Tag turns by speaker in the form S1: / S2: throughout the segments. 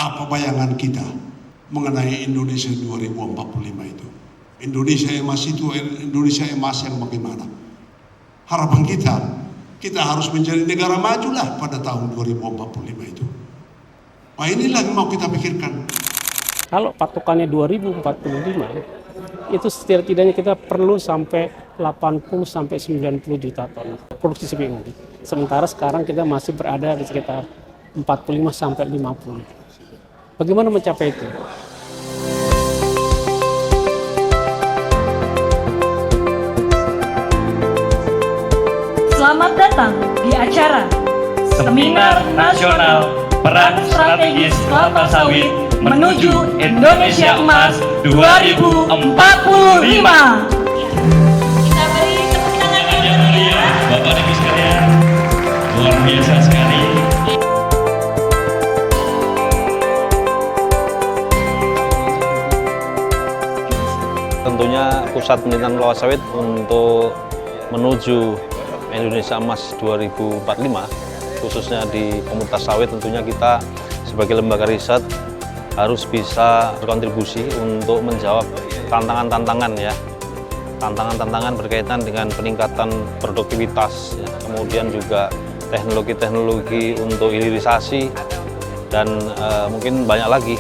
S1: Apa bayangan kita mengenai Indonesia 2045 itu? Indonesia emas itu Indonesia emas yang bagaimana? Harapan kita harus menjadi negara majulah pada tahun 2045 itu. Nah, inilah yang mau kita pikirkan.
S2: Kalau patokannya 2045, itu setidaknya kita perlu sampai 80 sampai 90 juta ton produksi CPO. Sementara sekarang kita masih berada di sekitar 45 sampai 50. Bagaimana mencapai itu?
S3: Selamat datang di acara Seminar Nasional Peran Strategis Kelapa Sawit Menuju Indonesia Emas 2045. Kita beri tepuk tangan yang meriah.
S4: Bapak Ibu sekalian, luar biasa sekali.
S5: Tentunya pusat penelitian kelapa sawit untuk menuju Indonesia Emas 2045, khususnya di komunitas sawit, tentunya kita sebagai lembaga riset harus bisa berkontribusi untuk menjawab tantangan-tantangan ya. Tantangan-tantangan berkaitan dengan peningkatan produktivitas, ya. Kemudian juga teknologi-teknologi untuk hilirisasi, dan mungkin banyak lagi.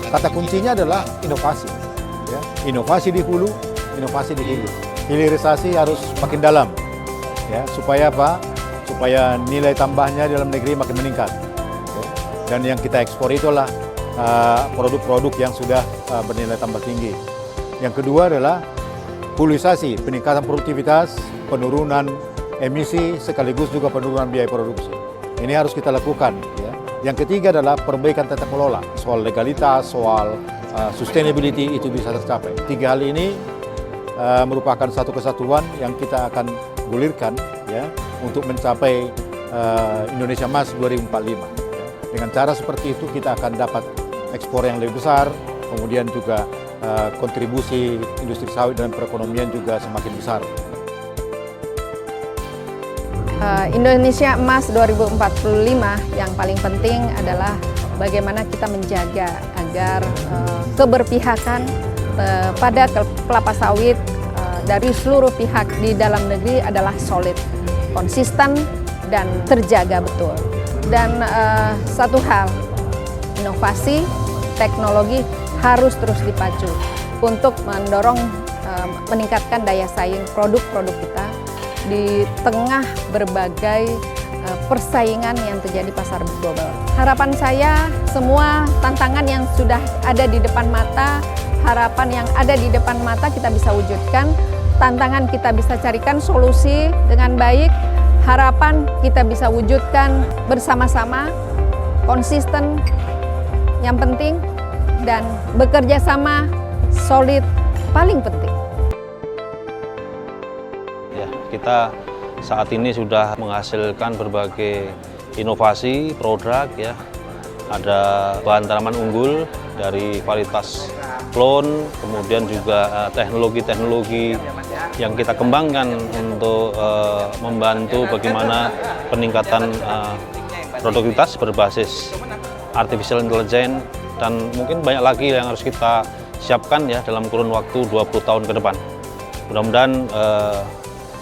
S6: Kata kuncinya adalah inovasi. Ya. Inovasi di hulu, inovasi di hilir. Hilirisasi harus makin dalam, ya, supaya apa? Supaya nilai tambahnya dalam negeri makin meningkat. Ya. Dan yang kita ekspor itulah produk-produk yang sudah bernilai tambah tinggi. Yang kedua adalah huluisasi, peningkatan produktivitas, penurunan emisi, sekaligus juga penurunan biaya produksi. Ini harus kita lakukan. Ya. Yang ketiga adalah perbaikan tata kelola, soal legalitas, soal sustainability itu bisa tercapai. Tiga hal ini merupakan satu kesatuan yang kita akan gulirkan ya untuk mencapai Indonesia Emas 2045. Ya. Dengan cara seperti itu kita akan dapat ekspor yang lebih besar, kemudian juga kontribusi industri sawit dan perekonomian juga semakin besar.
S7: Indonesia Emas 2045 yang paling penting adalah bagaimana kita menjaga agar keberpihakan pada kelapa sawit dari seluruh pihak di dalam negeri adalah solid, konsisten, dan terjaga betul. Dan satu hal, inovasi, teknologi harus terus dipacu untuk mendorong meningkatkan daya saing produk-produk kita di tengah berbagai persaingan yang terjadi pasar global. Harapan saya semua tantangan yang sudah ada di depan mata, harapan yang ada di depan mata kita bisa wujudkan, tantangan kita bisa carikan solusi dengan baik, harapan kita bisa wujudkan bersama-sama, konsisten yang penting, dan bekerja sama solid paling penting.
S5: Ya, kita saat ini sudah menghasilkan berbagai inovasi produk ya. Ada bahan tanaman unggul dari varietas klon, kemudian juga teknologi-teknologi yang kita kembangkan untuk membantu bagaimana peningkatan produktivitas berbasis artificial intelligence, dan mungkin banyak lagi yang harus kita siapkan ya dalam kurun waktu 20 tahun ke depan. Mudah-mudahan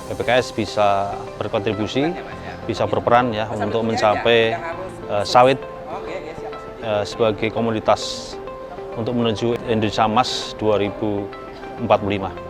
S5: PPKS bisa berkontribusi, bisa berperan ya untuk mencapai sawit sebagai komoditas untuk menuju Indonesia Emas 2045.